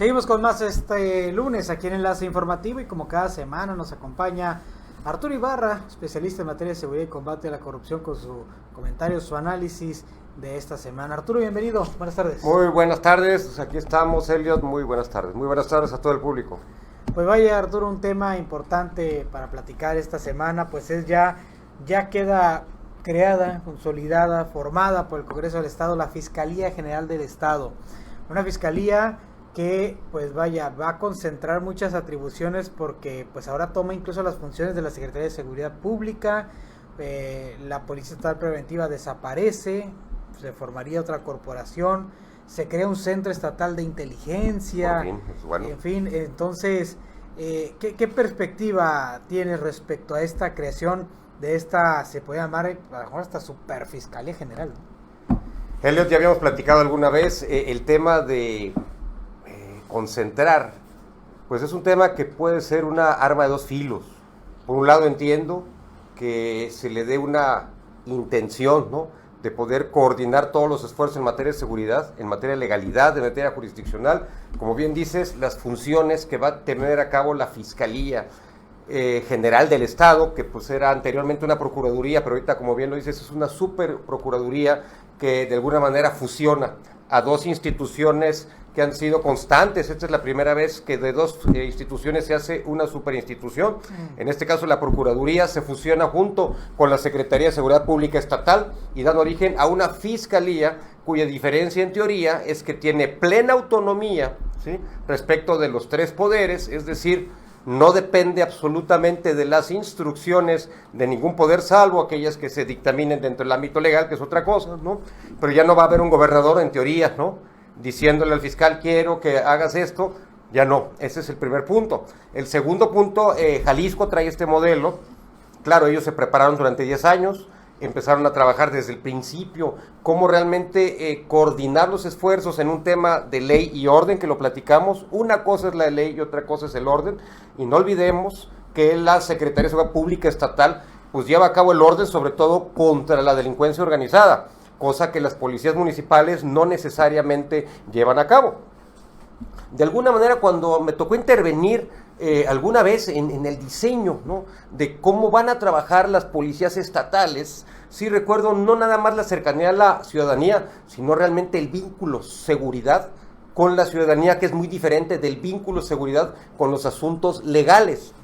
Seguimos con más este lunes aquí en Enlace Informativo y como cada semana nos acompaña Arturo Ibarra, especialista en materia de seguridad y combate a la corrupción, con su comentario, su análisis de esta semana. Arturo, bienvenido, buenas tardes. Muy buenas tardes, aquí estamos, Elliot, muy buenas tardes a todo el público. Pues vaya, Arturo, un tema importante para platicar esta semana, pues es ya queda creada, consolidada, formada por el Congreso del Estado la Fiscalía General del Estado. Una fiscalía que pues vaya, va a concentrar muchas atribuciones porque pues ahora toma incluso las funciones de la Secretaría de Seguridad Pública. La Policía Estatal Preventiva desaparece, se formaría otra corporación, se crea un centro estatal de inteligencia, bueno. En fin, entonces, ¿qué perspectiva tienes respecto a esta creación de esta, se puede llamar a lo mejor hasta Superfiscalía General? Elliot, ya habíamos platicado alguna vez el tema de concentrar, pues es un tema que puede ser una arma de dos filos. Por un lado entiendo que se le dé una intención, ¿no?, de poder coordinar todos los esfuerzos en materia de seguridad, en materia de legalidad, en materia jurisdiccional, como bien dices, las funciones que va a tener a cabo la Fiscalía General del Estado, que pues era anteriormente una procuraduría, pero ahorita, como bien lo dices, es una super procuraduría que de alguna manera fusiona a dos instituciones que han sido constantes. Esta es la primera vez que de dos instituciones se hace una superinstitución. En este caso, la Procuraduría se fusiona junto con la Secretaría de Seguridad Pública Estatal y dan origen a una fiscalía cuya diferencia en teoría es que tiene plena autonomía, ¿sí?, respecto de los tres poderes, es decir, no depende absolutamente de las instrucciones de ningún poder, salvo aquellas que se dictaminen dentro del ámbito legal, que es otra cosa, ¿no? Pero ya no va a haber un gobernador, en teoría, ¿no?, diciéndole al fiscal, quiero que hagas esto. Ya no, ese es el primer punto. El segundo punto, Jalisco trae este modelo. Claro, ellos se prepararon durante 10 años, empezaron a trabajar desde el principio, cómo realmente coordinar los esfuerzos en un tema de ley y orden, que lo platicamos. Una cosa es la ley y otra cosa es el orden, y no olvidemos que la Secretaría de Seguridad Pública Estatal pues lleva a cabo el orden, sobre todo contra la delincuencia organizada, cosa que las policías municipales no necesariamente llevan a cabo. De alguna manera, cuando me tocó intervenir alguna vez en el diseño, ¿no?, de cómo van a trabajar las policías estatales, sí recuerdo no nada más la cercanía a la ciudadanía, sino realmente el vínculo seguridad con la ciudadanía, que es muy diferente del vínculo seguridad con los asuntos legales.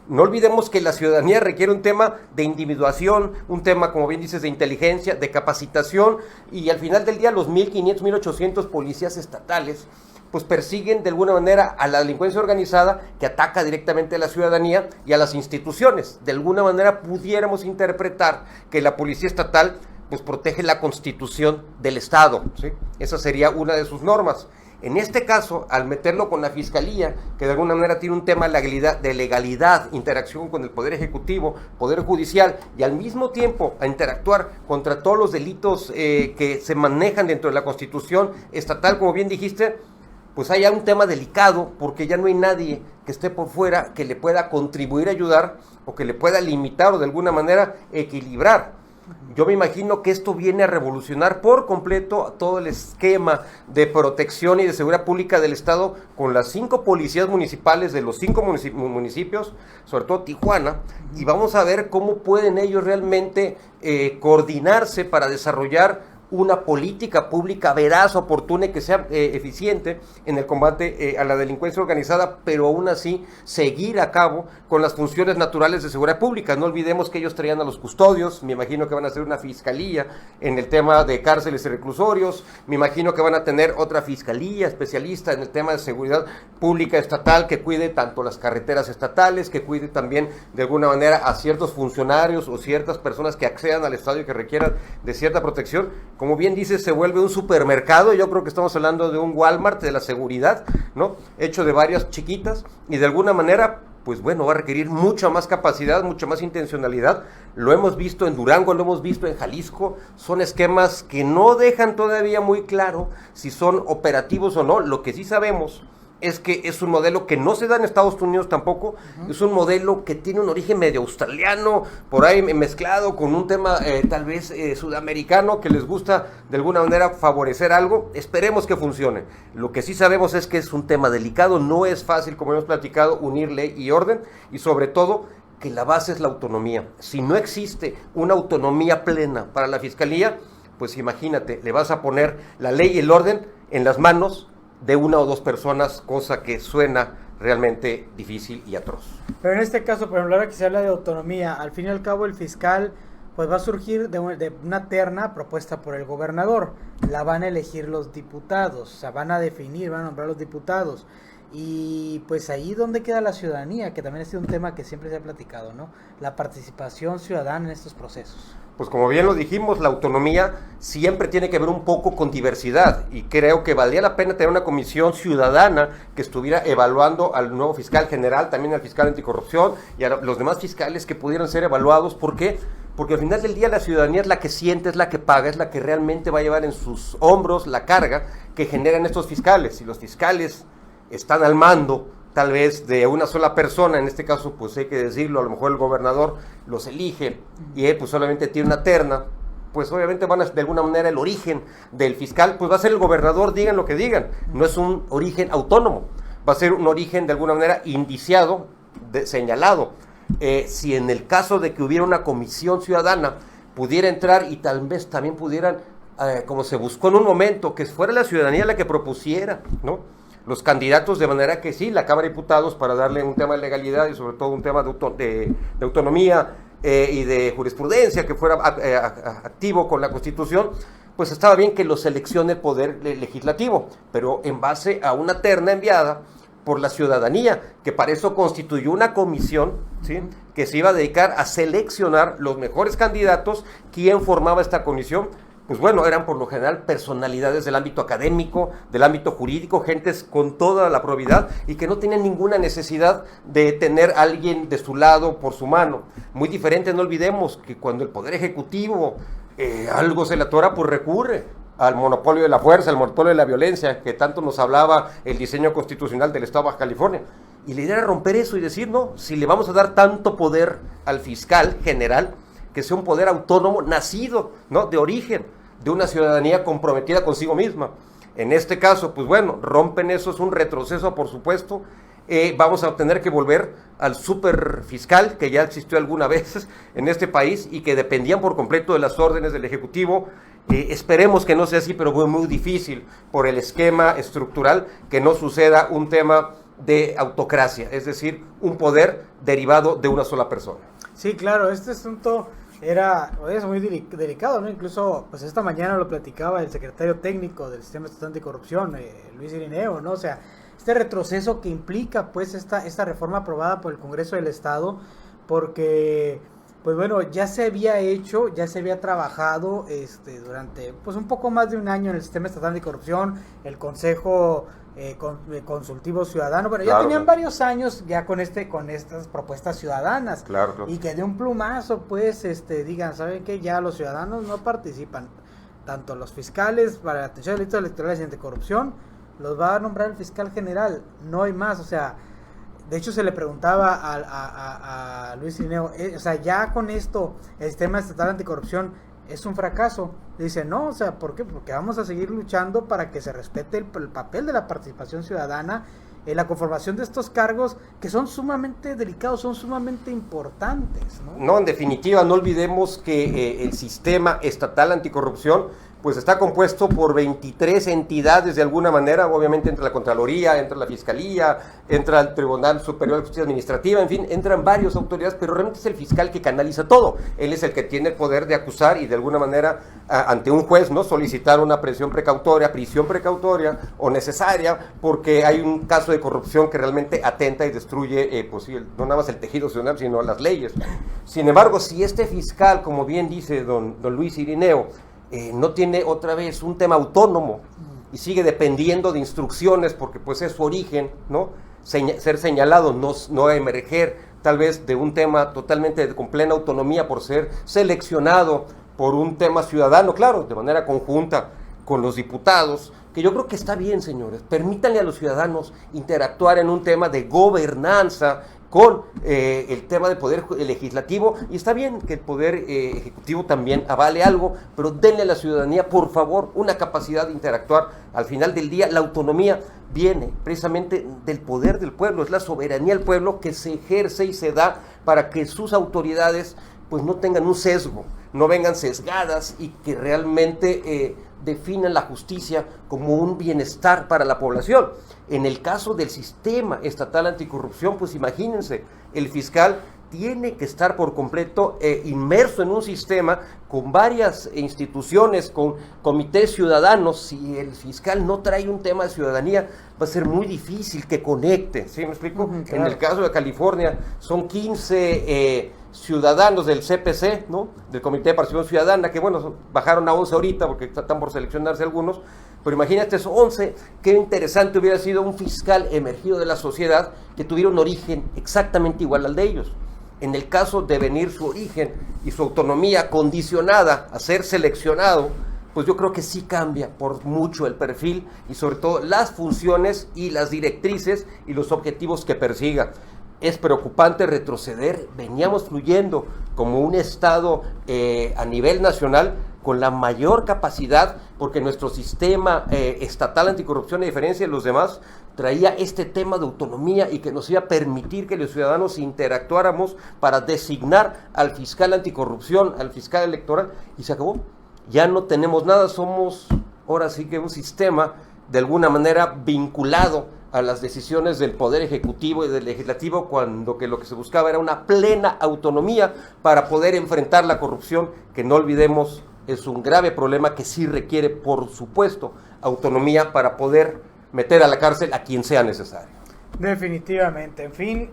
No olvidemos que la ciudadanía requiere un tema de individuación, un tema, como bien dices, de inteligencia, de capacitación, y al final del día los 1.500, 1.800 policías estatales pues persiguen de alguna manera a la delincuencia organizada que ataca directamente a la ciudadanía y a las instituciones. De alguna manera pudiéramos interpretar que la policía estatal pues protege la Constitución del Estado, ¿sí? Esa sería una de sus normas. En este caso, al meterlo con la Fiscalía, que de alguna manera tiene un tema de legalidad, interacción con el Poder Ejecutivo, Poder Judicial, y al mismo tiempo a interactuar contra todos los delitos que se manejan dentro de la Constitución estatal, como bien dijiste, pues hay un tema delicado, porque ya no hay nadie que esté por fuera que le pueda contribuir a ayudar, o que le pueda limitar o de alguna manera equilibrar. Yo me imagino que esto viene a revolucionar por completo todo el esquema de protección y de seguridad pública del Estado, con las 5 policías municipales de los 5 municipios, sobre todo Tijuana, y vamos a ver cómo pueden ellos realmente coordinarse para desarrollar una política pública veraz, oportuna y que sea eficiente en el combate a la delincuencia organizada, pero aún así seguir a cabo con las funciones naturales de seguridad pública. No olvidemos que ellos traían a los custodios, me imagino que van a hacer una fiscalía en el tema de cárceles y reclusorios, me imagino que van a tener otra fiscalía especialista en el tema de seguridad pública estatal, que cuide tanto las carreteras estatales, que cuide también de alguna manera a ciertos funcionarios o ciertas personas que accedan al Estado y que requieran de cierta protección. Como bien dices, se vuelve un supermercado. Yo creo que estamos hablando de un Walmart de la seguridad, ¿no?, hecho de varias chiquitas, y de alguna manera, pues bueno, va a requerir mucha más capacidad, mucha más intencionalidad. Lo hemos visto en Durango, lo hemos visto en Jalisco. Son esquemas que no dejan todavía muy claro si son operativos o no. Lo que sí sabemos es que es un modelo que no se da en Estados Unidos tampoco, es un modelo que tiene un origen medio australiano, por ahí mezclado con un tema tal vez sudamericano, que les gusta de alguna manera favorecer algo. Esperemos que funcione. Lo que sí sabemos es que es un tema delicado, no es fácil, como hemos platicado, unir ley y orden, y sobre todo que la base es la autonomía. Si no existe una autonomía plena para la Fiscalía, pues imagínate, le vas a poner la ley y el orden en las manos de una o dos personas, cosa que suena realmente difícil y atroz. Pero en este caso, por ejemplo, ahora que se habla de autonomía, al fin y al cabo el fiscal pues va a surgir de una terna propuesta por el gobernador, la van a elegir los diputados, o sea, van a definir, van a nombrar los diputados, y pues ahí donde queda la ciudadanía, que también ha sido un tema que siempre se ha platicado, ¿no? La participación ciudadana en estos procesos. Pues como bien lo dijimos, la autonomía siempre tiene que ver un poco con diversidad, y creo que valdría la pena tener una comisión ciudadana que estuviera evaluando al nuevo fiscal general, también al fiscal anticorrupción y a los demás fiscales que pudieran ser evaluados. ¿Por qué? Porque al final del día la ciudadanía es la que siente, es la que paga, es la que realmente va a llevar en sus hombros la carga que generan estos fiscales. Si los fiscales están al mando tal vez de una sola persona, en este caso pues hay que decirlo, a lo mejor el gobernador los elige y él pues solamente tiene una terna, pues obviamente van a, de alguna manera el origen del fiscal pues va a ser el gobernador, digan lo que digan, no es un origen autónomo, va a ser un origen de alguna manera indiciado, señalado. Si en el caso de que hubiera una comisión ciudadana pudiera entrar y tal vez también pudieran, como se buscó en un momento, que fuera la ciudadanía la que propusiera, ¿no?, los candidatos, de manera que sí, la Cámara de Diputados, para darle un tema de legalidad y sobre todo un tema de autonomía y de jurisprudencia que fuera activo con la Constitución, pues estaba bien que lo seleccione el Poder Legislativo, pero en base a una terna enviada por la ciudadanía, que para eso constituyó una comisión, ¿sí?, que se iba a dedicar a seleccionar los mejores candidatos. ¿Quién formaba esta comisión? Pues bueno, eran por lo general personalidades del ámbito académico, del ámbito jurídico, gentes con toda la probidad y que no tenían ninguna necesidad de tener a alguien de su lado por su mano. Muy diferente, no olvidemos que cuando el Poder Ejecutivo algo se le atora, pues recurre al monopolio de la fuerza, al monopolio de la violencia, que tanto nos hablaba el diseño constitucional del Estado de Baja California. Y la idea era romper eso y decir, no, si le vamos a dar tanto poder al fiscal general, que sea un poder autónomo, nacido, ¿no?, de origen, de una ciudadanía comprometida consigo misma. En este caso, pues bueno, rompen eso, es un retroceso, por supuesto. Vamos a tener que volver al superfiscal, que ya existió alguna vez en este país y que dependían por completo de las órdenes del Ejecutivo. Esperemos que no sea así, pero muy, muy difícil por el esquema estructural que no suceda un tema de autocracia, es decir, un poder derivado de una sola persona. Sí, claro, este asunto es muy delicado, ¿no? Incluso, pues esta mañana lo platicaba el secretario técnico del Sistema Estatal Anticorrupción, Luis Irineo, ¿no? O sea, este retroceso que implica, pues, esta reforma aprobada por el Congreso del Estado, porque, pues bueno, ya se había hecho, ya se había trabajado, durante, pues, un poco más de un año en el Sistema Estatal Anticorrupción, el Consejo Consultivo Ciudadano, pero ya tenían varios años ya con estas propuestas ciudadanas, y que de un plumazo pues digan, ¿saben qué? Ya los ciudadanos no participan, tanto los fiscales para la atención de delitos electorales y anticorrupción los va a nombrar el fiscal general, no hay más. O sea, de hecho se le preguntaba a Luis Irineo, o sea, ya con esto el sistema estatal anticorrupción es un fracaso. Dice, no, o sea, ¿por qué? Porque vamos a seguir luchando para que se respete el papel de la participación ciudadana en la conformación de estos cargos que son sumamente delicados, son sumamente importantes, ¿no? No, en definitiva, no olvidemos que el sistema estatal anticorrupción pues está compuesto por 23 entidades de alguna manera, obviamente entra la Contraloría, entra la Fiscalía, entra el Tribunal Superior de Justicia Administrativa, en fin, entran varias autoridades, pero realmente es el fiscal que canaliza todo. Él es el que tiene el poder de acusar y de alguna manera ante un juez, ¿no?, solicitar una prisión precautoria o necesaria, porque hay un caso de corrupción que realmente atenta y destruye, pues sí, no nada más el tejido ciudadano, sino las leyes. Sin embargo, si este fiscal, como bien dice don Luis Irineo, no tiene otra vez un tema autónomo y sigue dependiendo de instrucciones porque pues es su origen, ¿no?, ser señalado, no emerger tal vez de un tema totalmente con plena autonomía por ser seleccionado por un tema ciudadano, claro, de manera conjunta con los diputados, que yo creo que está bien, señores. Permítanle a los ciudadanos interactuar en un tema de gobernanza con el tema del poder legislativo, y está bien que el poder ejecutivo también avale algo, pero denle a la ciudadanía, por favor, una capacidad de interactuar. Al final del día, la autonomía viene precisamente del poder del pueblo, es la soberanía del pueblo que se ejerce y se da para que sus autoridades pues no tengan un sesgo, no vengan sesgadas, y que realmente definan la justicia como un bienestar para la población. En el caso del sistema estatal anticorrupción, pues imagínense, el fiscal tiene que estar por completo inmerso en un sistema con varias instituciones, con comités ciudadanos. Si el fiscal no trae un tema de ciudadanía, va a ser muy difícil que conecte, ¿sí me explico? Claro. En el caso de California, son 15 ciudadanos del CPC, ¿no? Del Comité de Participación Ciudadana, que bueno, bajaron a 11 ahorita porque están por seleccionarse algunos, pero imagínate esos 11, qué interesante hubiera sido un fiscal emergido de la sociedad que tuviera un origen exactamente igual al de ellos. En el caso de venir su origen y su autonomía condicionada a ser seleccionado, pues yo creo que sí cambia por mucho el perfil y sobre todo las funciones y las directrices y los objetivos que persiga. Es preocupante retroceder, veníamos fluyendo como un Estado a nivel nacional con la mayor capacidad, porque nuestro sistema estatal anticorrupción, a diferencia de los demás, traía este tema de autonomía y que nos iba a permitir que los ciudadanos interactuáramos para designar al fiscal anticorrupción, al fiscal electoral, y se acabó. Ya no tenemos nada, somos ahora sí que un sistema de alguna manera vinculado a las decisiones del Poder Ejecutivo y del Legislativo, cuando que lo que se buscaba era una plena autonomía para poder enfrentar la corrupción, que no olvidemos es un grave problema que sí requiere, por supuesto, autonomía para poder meter a la cárcel a quien sea necesario. Definitivamente. En fin,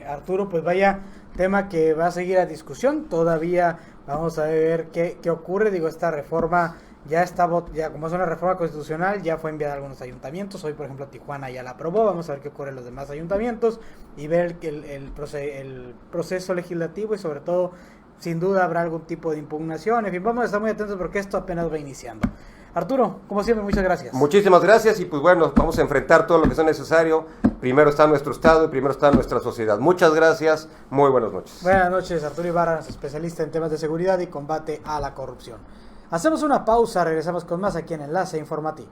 Arturo, pues vaya tema que va a seguir a discusión. Todavía vamos a ver qué ocurre. Digo, esta reforma ya está, ya como es una reforma constitucional, ya fue enviada a algunos ayuntamientos. Hoy, por ejemplo, Tijuana ya la aprobó. Vamos a ver qué ocurre en los demás ayuntamientos y ver el proceso legislativo, y sobre todo, sin duda, habrá algún tipo de impugnación. En fin, vamos a estar muy atentos porque esto apenas va iniciando. Arturo, como siempre, muchas gracias. Muchísimas gracias, y pues bueno, vamos a enfrentar todo lo que sea necesario. Primero está nuestro Estado y primero está nuestra sociedad. Muchas gracias, muy buenas noches. Buenas noches, Arturo Ibarra, especialista en temas de seguridad y combate a la corrupción. Hacemos una pausa, regresamos con más aquí en Enlace Informativo.